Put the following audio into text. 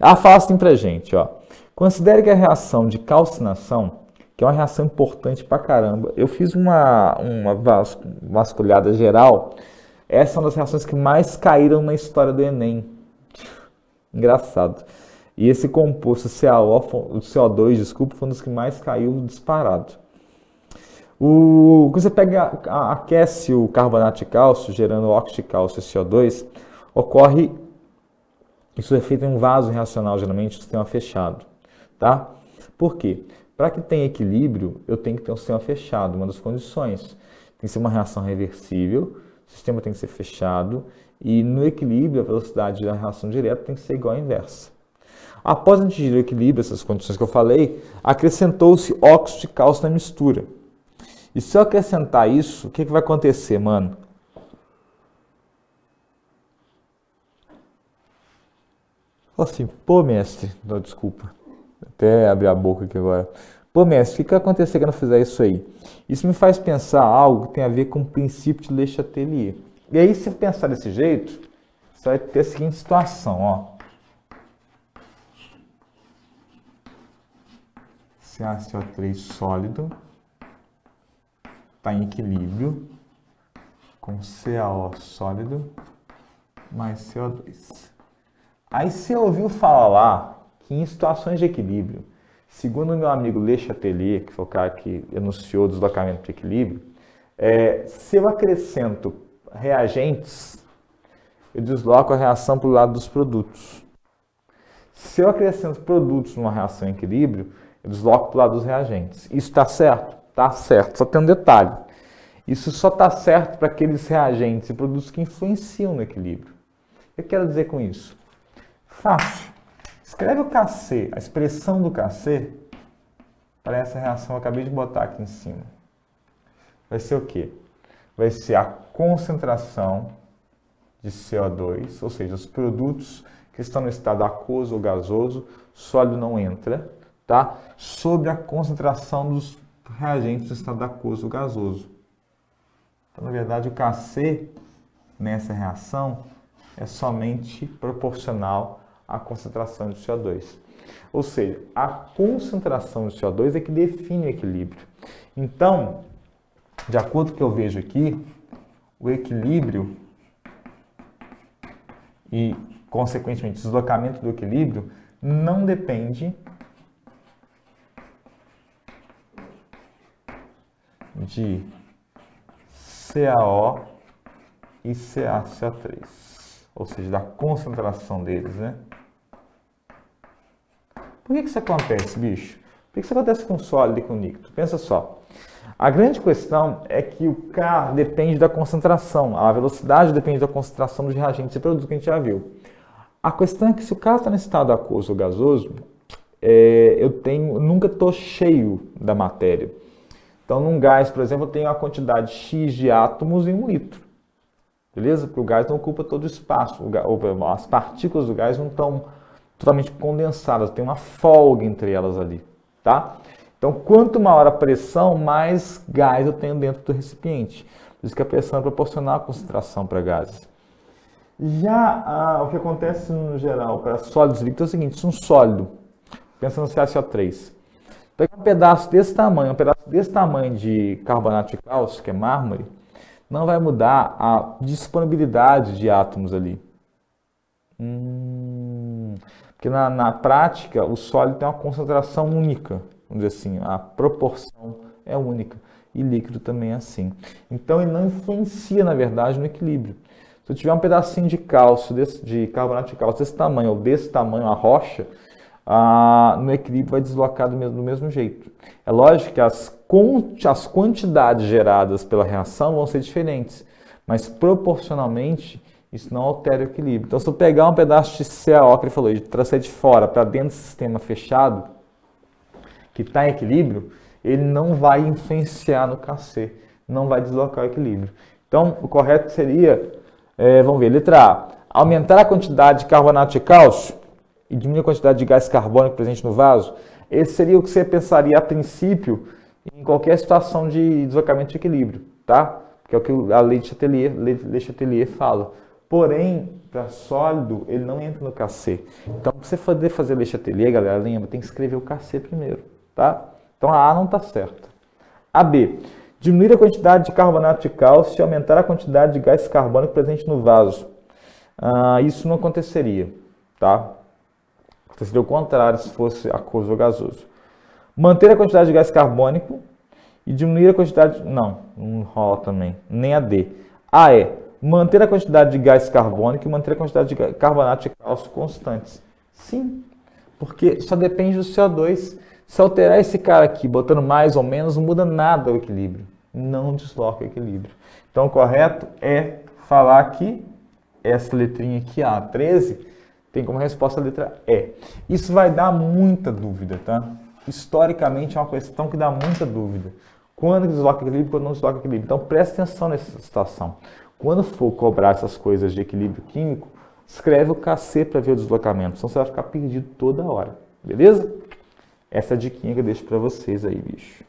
Ela fala assim pra gente, ó. Considere que a reação de calcinação, que é uma reação importante pra caramba, eu fiz uma vasculhada geral. Essa é uma das reações que mais caíram na história do Enem. Engraçado. E esse composto o CO2, desculpa, foi um dos que mais caiu disparado. Quando você aquece o carbonato de cálcio, gerando óxido de cálcio e CO2, ocorre, isso é feito em um vaso reacional, geralmente, um sistema fechado. Tá? Por quê? Para que tenha equilíbrio, eu tenho que ter um sistema fechado, uma das condições. Tem que ser uma reação reversível, o sistema tem que ser fechado, e no equilíbrio, a velocidade da reação direta tem que ser igual à inversa. Após atingir o equilíbrio, essas condições que eu falei, acrescentou-se óxido de cálcio na mistura. E se eu acrescentar isso, o que vai acontecer, mano? Assim, pô, mestre, não, desculpa, até abrir a boca aqui agora. Pô, mestre, o que vai acontecer quando eu fizer isso aí? Isso me faz pensar algo que tem a ver com o princípio de Le Chatelier. E aí, se pensar desse jeito, você vai ter a seguinte situação, ó. CaCO3 sólido está em equilíbrio com CaO sólido mais CO2. Aí você ouviu falar lá que em situações de equilíbrio, segundo o meu amigo Le Chatelier, que foi o cara que enunciou o deslocamento de equilíbrio, se eu acrescento reagentes, eu desloco a reação para o lado dos produtos. Se eu acrescento produtos numa reação em equilíbrio, eu desloco para o lado dos reagentes. Isso está certo? Está certo. Só tem um detalhe. Isso só está certo para aqueles reagentes e produtos que influenciam no equilíbrio. O que eu quero dizer com isso? Fácil. Escreve o Kc, a expressão do Kc, para essa reação que eu acabei de botar aqui em cima. Vai ser o quê? Vai ser a concentração de CO2, ou seja, os produtos que estão no estado aquoso ou gasoso, sólido não entra, tá? Sobre a concentração dos reagentes do estado aquoso ou gasoso. Então, na verdade, o Kc nessa reação é somente proporcional à concentração de CO2. Ou seja, a concentração de CO2 é que define o equilíbrio. Então, de acordo com o que eu vejo aqui, o equilíbrio e, consequentemente, o deslocamento do equilíbrio não depende de CaO e CaCO3, ou seja, da concentração deles, né? Por que isso acontece, bicho? Por que isso acontece com sólido e com líquido? Pensa só. A grande questão é que o K depende da concentração, a velocidade depende da concentração dos reagentes e produtos que a gente já viu. A questão é que se o K está no estado aquoso ou gasoso, eu nunca estou cheio da matéria. Então, num gás, por exemplo, eu tenho a quantidade X de átomos em 1 litro. Beleza? Porque o gás não ocupa todo o espaço. As partículas do gás não estão totalmente condensadas. Tem uma folga entre elas ali. Tá? Então, quanto maior a pressão, mais gás eu tenho dentro do recipiente. Por isso que a pressão é proporcional à concentração para gases. Já o que acontece no geral para sólidos e líquidos é o seguinte: se um sólido, pensando no CaCO3, pega um pedaço desse tamanho de carbonato de cálcio, que é mármore, não vai mudar a disponibilidade de átomos ali. Porque na prática, o sólido tem uma concentração única, vamos dizer assim, a proporção é única. E líquido também é assim. Então, ele não influencia, na verdade, no equilíbrio. Se eu tiver um pedacinho de cálcio, de carbonato de cálcio desse tamanho, ou desse tamanho, a rocha, no equilíbrio vai deslocar do mesmo jeito. É lógico que as quantidades geradas pela reação vão ser diferentes, mas proporcionalmente isso não altera o equilíbrio. Então, se eu pegar um pedaço de CaO, que ele falou, e trazer de fora para dentro do sistema fechado, que está em equilíbrio, ele não vai influenciar no Kc, não vai deslocar o equilíbrio. Então, o correto seria, vamos ver, letra A, aumentar a quantidade de carbonato de cálcio e diminuir a quantidade de gás carbônico presente no vaso. Esse seria o que você pensaria a princípio em qualquer situação de deslocamento de equilíbrio, tá? Que é o que a lei de Le Chatelier fala. Porém, para sólido, ele não entra no KC. Então, para você poder fazer Le Chatelier, galera, lembra, tem que escrever o KC primeiro, tá? Então, a A não está certa. A B. Diminuir a quantidade de carbonato de cálcio e aumentar a quantidade de gás carbônico presente no vaso. Isso não aconteceria, tá? Aconteceria o contrário se fosse aquoso ou gasoso. Manter a quantidade de gás carbônico e diminuir a quantidade... Não rola também. Nem a D. A é manter a quantidade de gás carbônico e manter a quantidade de carbonato de cálcio constantes. Sim, porque só depende do CO2. Se alterar esse cara aqui, botando mais ou menos, não muda nada o equilíbrio. Não desloca o equilíbrio. Então, o correto é falar que essa letrinha aqui, a 13, tem como resposta a letra E. Isso vai dar muita dúvida, tá? Historicamente, é uma questão que dá muita dúvida. Quando desloca o equilíbrio, quando não desloca o equilíbrio. Então, preste atenção nessa situação. Quando for cobrar essas coisas de equilíbrio químico, escreve o KC para ver o deslocamento, senão você vai ficar perdido toda hora. Beleza? Essa é a diquinha que eu deixo para vocês aí, bicho.